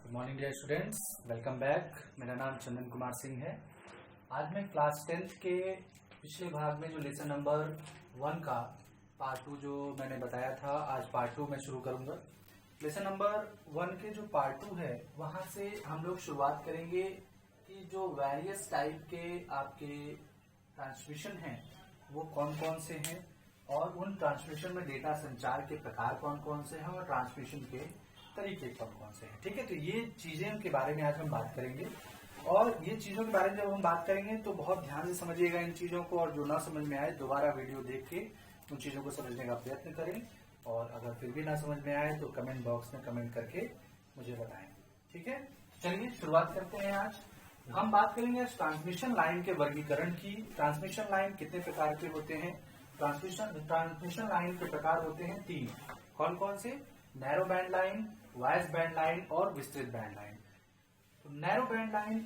Good morning dear students, welcome back. मेरा नाम चंदन कुमार सिंह है। आज मैं क्लास 10th के पिछले भाग में जो लेसन नंबर 1 का पार्ट 2 जो मैंने बताया था, आज पार्ट 2 मैं शुरू करूंगा। लेसन नंबर 1 के जो पार्ट 2 है वहां से हम लोग शुरुआत करेंगे कि जो वेरियस टाइप के आपके ट्रांसमिशन हैं वो कौन कौन से हैं और उन ट्रांसमिशन में डेटा संचार के प्रकार कौन कौन से हैं और ट्रांसमिशन के तरीके कौन कौन से हैं। ठीक है, तो ये चीजें के बारे में आज हम बात करेंगे और ये चीजों के बारे में जब हम बात करेंगे तो बहुत ध्यान से समझिएगा इन चीजों को, और जो ना समझ में आए दोबारा वीडियो देख के उन चीजों को समझने का प्रयत्न करें, और अगर फिर भी ना समझ में आए तो कमेंट बॉक्स में कमेंट करके मुझे बताएं। ठीक है, चलिए शुरुआत करते हैं। आज हम बात करेंगे ट्रांसमिशन लाइन के वर्गीकरण की। ट्रांसमिशन लाइन कितने प्रकार के होते हैं? ट्रांसमिशन लाइन के प्रकार होते हैं 3। कौन कौन से? Narrow band line, wide band line और विस्तृत बैंड लाइन। तो नैरो बैंड लाइन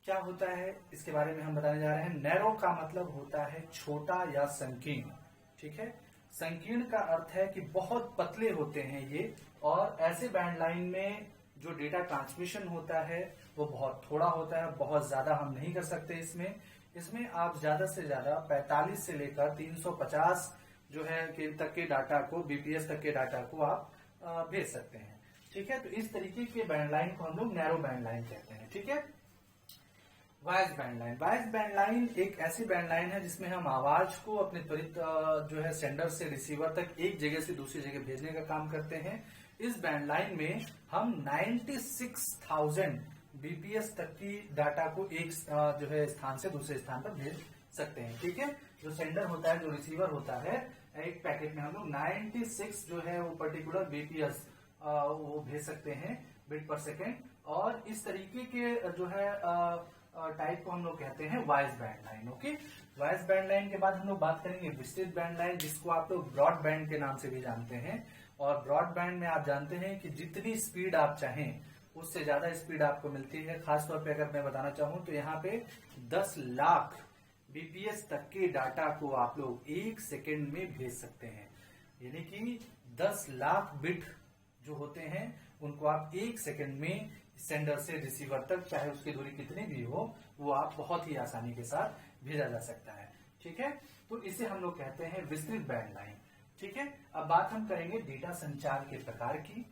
क्या होता है इसके बारे में हम बताने जा रहे हैं। नैरो का मतलब होता है छोटा या संकीर्ण। ठीक है, संकीर्ण का अर्थ है कि बहुत पतले होते हैं ये, और ऐसे बैंड लाइन में जो डेटा ट्रांसमिशन होता है वो बहुत थोड़ा होता है, बहुत ज्यादा हम नहीं कर सकते इसमें आप ज्यादा से ज्यादा 45 से लेकर 350 जो है तक के डाटा को, बीपीएस तक के डाटा को आप भेज सकते हैं। ठीक है, तो इस तरीके के बैंड लाइन को हम लोग नैरो बैंड लाइन कहते हैं। ठीक है, wide band line. Wide band line एक ऐसी बैंड लाइन है जिसमें हम आवाज को अपने त्वरित जो है सेंडर से रिसीवर तक एक जगह से दूसरी जगह भेजने का काम करते हैं। इस बैंड लाइन में हम 96,000 बीपीएस तक की डाटा को एक जो है स्थान से दूसरे स्थान पर भेज सकते हैं। ठीक है, जो सेंडर होता है, जो रिसीवर होता है, एक पैकेट में हम लोग 96 जो है वो पर्टिकुलर बीपीएस वो भेज सकते हैं, बिट पर सेकेंड। और इस तरीके के जो है टाइप को हम लोग कहते हैं wide band line. Okay, wide band line के बाद हम लोग बात करेंगे विस्तृत बैंड लाइन, जिसको आप लोग ब्रॉड बैंड के नाम से भी जानते हैं। और ब्रॉड बैंड में आप जानते हैं कि जितनी स्पीड आप चाहें उससे ज्यादा स्पीड आपको मिलती है। खासतौर पे अगर मैं बताना चाहूं तो यहाँ पे 10 लाख बीपीएस तक के डाटा को आप लोग 1 सेकेंड में भेज सकते हैं। यानी कि 10 लाख बिट जो होते हैं उनको आप 1 सेकेंड में सेंडर से रिसीवर तक, चाहे उसकी दूरी कितनी भी हो, वो आप बहुत ही आसानी के साथ भेजा जा सकता है। ठीक है, तो इसे हम लोग कहते हैं विस्तृत बैंड लाइन। ठीक है, अब बात हम करेंगे डेटा संचार के प्रकार की।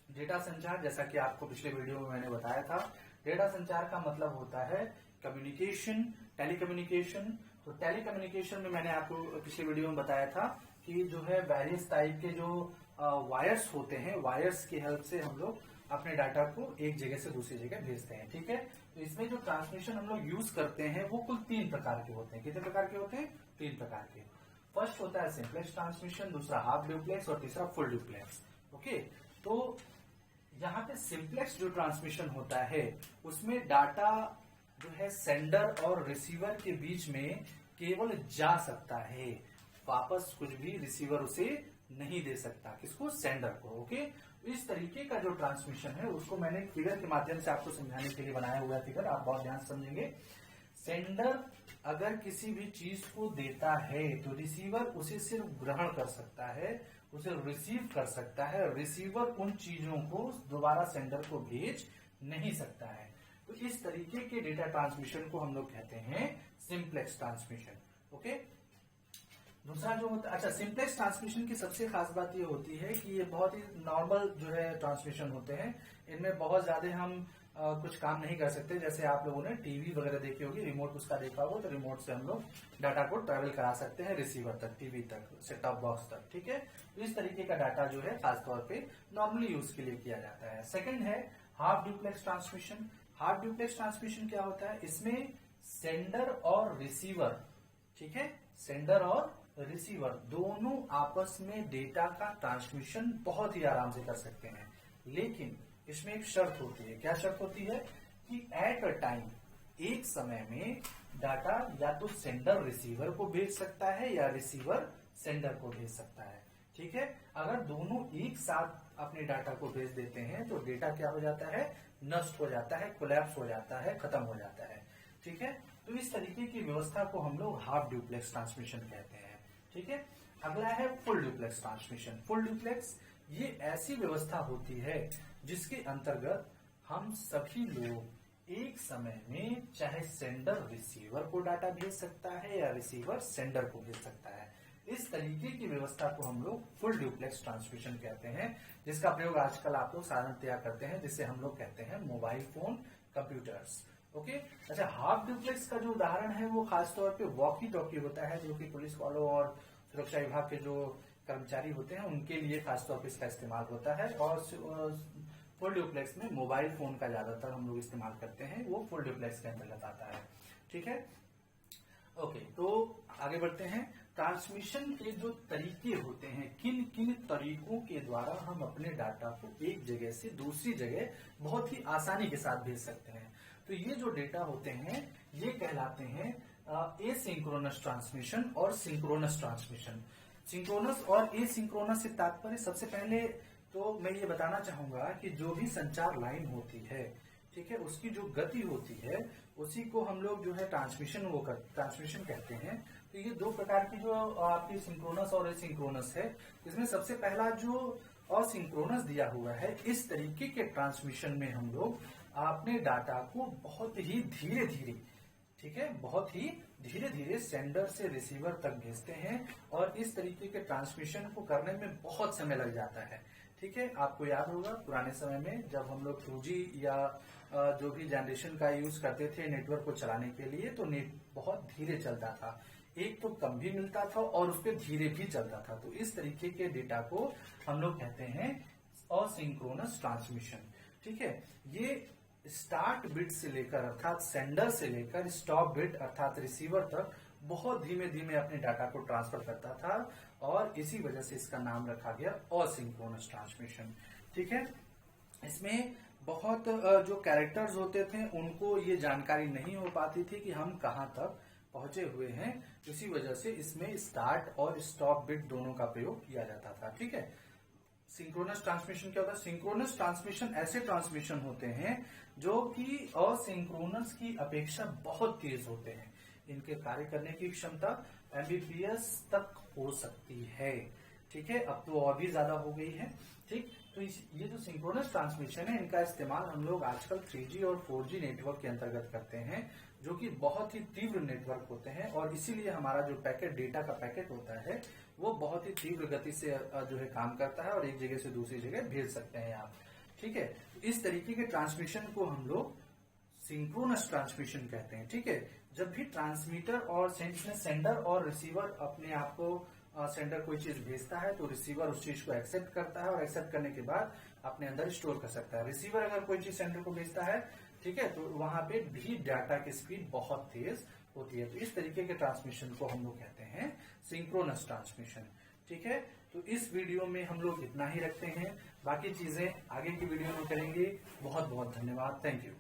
डेटा संचार, जैसा कि आपको पिछले वीडियो में मैंने बताया था, डेटा संचार का मतलब होता है कम्युनिकेशन, टेलीकम्युनिकेशन। तो टेलीकम्युनिकेशन में मैंने आपको पिछले वीडियो में बताया था कि जो है वेरियस टाइप के जो वायर्स होते हैं, वायर्स की हेल्प से हम लोग अपने डाटा को एक जगह से दूसरी जगह भेजते हैं। ठीक है, तो इसमें जो ट्रांसमिशन हम लोग यूज करते हैं वो कुल 3 प्रकार के होते हैं। कितने प्रकार के होते हैं? 3 प्रकार के। फर्स्ट होता है सिंपलेक्स ट्रांसमिशन, दूसरा हाफ ड्यूप्लेक्स और तीसरा फुल ड्यूप्लेक्स। ओके, तो यहाँ पे सिंपलेक्स जो ट्रांसमिशन होता है उसमें डाटा जो है सेंडर और रिसीवर के बीच में केवल जा सकता है, वापस कुछ भी रिसीवर उसे नहीं दे सकता। किसको? सेंडर को। ओके, इस तरीके का जो ट्रांसमिशन है उसको मैंने फिगर के माध्यम से आपको समझाने के लिए बनाया हुआ है। फिगर आप बहुत ध्यान से समझेंगे। सेंडर अगर किसी भी चीज को देता है तो रिसीवर उसे सिर्फ ग्रहण कर सकता है, उसे रिसीव कर सकता है। रिसीवर उन चीजों को दोबारा सेंडर को भेज नहीं सकता है। तो इस तरीके के डेटा ट्रांसमिशन को हम लोग कहते हैं सिंपलेक्स ट्रांसमिशन। ओके, दूसरा जो होता है, अच्छा, सिंपलेक्स ट्रांसमिशन की सबसे खास बात ये होती है कि ये बहुत ही नॉर्मल जो है ट्रांसमिशन होते हैं। इनमें बहुत ज्यादा हम कुछ काम नहीं कर सकते। जैसे आप लोगों ने टीवी वगैरह देखी होगी, रिमोट उसका देखा होगा, तो रिमोट से हम लोग डाटा को ट्रेवल करा सकते हैं रिसीवर तक, टीवी तक, सेट टॉप बॉक्स तक। ठीक है, तो इस तरीके का डाटा जो है खासतौर पे नॉर्मली यूज के लिए किया जाता है। सेकंड है half duplex transmission. Half duplex transmission क्या होता है? इसमें सेंडर और रिसीवर, ठीक है, सेंडर और रिसीवर दोनों आपस में डेटा का ट्रांसमिशन बहुत ही आराम से कर सकते हैं। लेकिन इसमें एक शर्त होती है। क्या शर्त होती है? कि एट अ टाइम, एक समय में डाटा या तो सेंडर रिसीवर को भेज सकता है या रिसीवर सेंडर को भेज सकता है। ठीक है, अगर दोनों एक साथ अपने डाटा को भेज देते हैं तो डेटा क्या हो जाता है? नष्ट हो जाता है, कोलैप्स हो जाता है, खत्म हो जाता है। ठीक है, तो इस तरीके की व्यवस्था को हम लोग हाफ ड्यूप्लेक्स ट्रांसमिशन कहते हैं। ठीक है, अगला है full duplex transmission. Full duplex ये ऐसी व्यवस्था होती है जिसके अंतर्गत हम सभी लोग एक समय में चाहे सेंडर रिसीवर को डाटा भेज सकता है या रिसीवर सेंडर को भेज सकता है। इस तरीके की व्यवस्था को हम लोग फुल ड्यूप्लेक्स ट्रांसमिशन कहते हैं, जिसका प्रयोग आजकल आप लोग साधारणतया करते हैं, जिसे हम लोग कहते हैं मोबाइल फोन कंप्यूटर्स। ओके, अच्छा, हाफ ड्यूप्लेक्स का जो उदाहरण है वो खासतौर पे वॉकी टॉकी होता है, जो कि पुलिस वालों और सुरक्षा विभाग के जो कर्मचारी होते हैं उनके लिए खासतौर पे इसका इस्तेमाल होता है। और फुल ड्यूप्लेक्स में मोबाइल फोन का ज्यादातर हम लोग इस्तेमाल करते हैं, वो फुल ड्यूप्लेक्स के अंतर्गत आता है। ठीक है, ओके, तो आगे बढ़ते हैं। ट्रांसमिशन के जो तरीके होते हैं, किन किन तरीकों के द्वारा हम अपने डाटा को एक जगह से दूसरी जगह बहुत ही आसानी के साथ भेज सकते हैं। तो ये जो डेटा होते हैं ये कहलाते हैं एसिंक्रोनस ट्रांसमिशन और सिंक्रोनस ट्रांसमिशन। सिंक्रोनस और एसिंक्रोनस से तात्पर्य, सबसे पहले तो मैं ये बताना चाहूंगा कि जो भी संचार लाइन होती है, ठीक है, उसकी जो गति होती है उसी को हम लोग जो है ट्रांसमिशन कहते हैं। तो ये दो प्रकार की जो आपकी सिंक्रोनस और एसिंक्रोनस है, इसमें सबसे पहला जो असिंक्रोनस दिया हुआ है, इस तरीके के ट्रांसमिशन में हम लोग अपने डाटा को बहुत ही धीरे धीरे, ठीक है, बहुत ही धीरे धीरे सेंडर से रिसीवर तक भेजते हैं और इस तरीके के ट्रांसमिशन को करने में बहुत समय लग जाता है। ठीक है, आपको याद होगा पुराने समय में जब हम लोग 2G या जो भी जनरेशन का यूज करते थे नेटवर्क को चलाने के लिए, तो नेट बहुत धीरे चलता था, एक तो कम भी मिलता था और उस पर धीरे भी चलता था। तो इस तरीके के डेटा को हम लोग कहते हैं असिंक्रोनस ट्रांसमिशन। ठीक है, ये स्टार्ट बिट से लेकर अर्थात सेंडर से लेकर स्टॉप बिट अर्थात रिसीवर तक बहुत धीमे धीमे अपने डाटा को ट्रांसफर करता था और इसी वजह से इसका नाम रखा गया असिंक्रोनस ट्रांसमिशन। ठीक है, इसमें बहुत जो कैरेक्टर्स होते थे उनको ये जानकारी नहीं हो पाती थी कि हम कहाँ तक पहुंचे हुए हैं, इसी वजह से इसमें स्टार्ट और स्टॉप बिट दोनों का प्रयोग किया जाता था। ठीक है, सिंक्रोनस ट्रांसमिशन क्या होता है? सिंक्रोनस ट्रांसमिशन ऐसे ट्रांसमिशन होते हैं जो कि असिंक्रोनस की अपेक्षा बहुत तेज होते हैं। इनके कार्य करने की क्षमता Mbps तक हो सकती है। ठीक है, अब तो और भी ज्यादा हो गई है। ठीक, तो ये जो सिंक्रोनस ट्रांसमिशन है, इनका इस्तेमाल हम लोग आजकल 3G और 4G नेटवर्क के अंतर्गत करते हैं, जो कि बहुत ही तीव्र नेटवर्क होते हैं और इसीलिए हमारा जो पैकेट, डेटा का पैकेट होता है, वो बहुत ही तीव्र गति से जो है काम करता है और एक जगह से दूसरी जगह भेज सकते हैं आप। ठीक है, इस तरीके के ट्रांसमिशन को हम लोग सिंक्रोनस ट्रांसमिशन कहते हैं। ठीक है, जब भी ट्रांसमीटर और सेंडर और रिसीवर अपने आप को सेंडर कोई चीज भेजता है तो रिसीवर उस चीज को एक्सेप्ट करता है और एक्सेप्ट करने के बाद अपने अंदर स्टोर कर सकता है। रिसीवर अगर कोई चीज सेंडर को भेजता है, ठीक है, तो वहां पे भी डाटा की स्पीड बहुत तेज होती है। तो इस तरीके के ट्रांसमिशन को हम लोग कहते हैं सिंक्रोनस ट्रांसमिशन। ठीक है, तो इस वीडियो में हम लोग इतना ही रखते हैं, बाकी चीजें आगे की वीडियो में करेंगे। बहुत बहुत धन्यवाद, थैंक यू।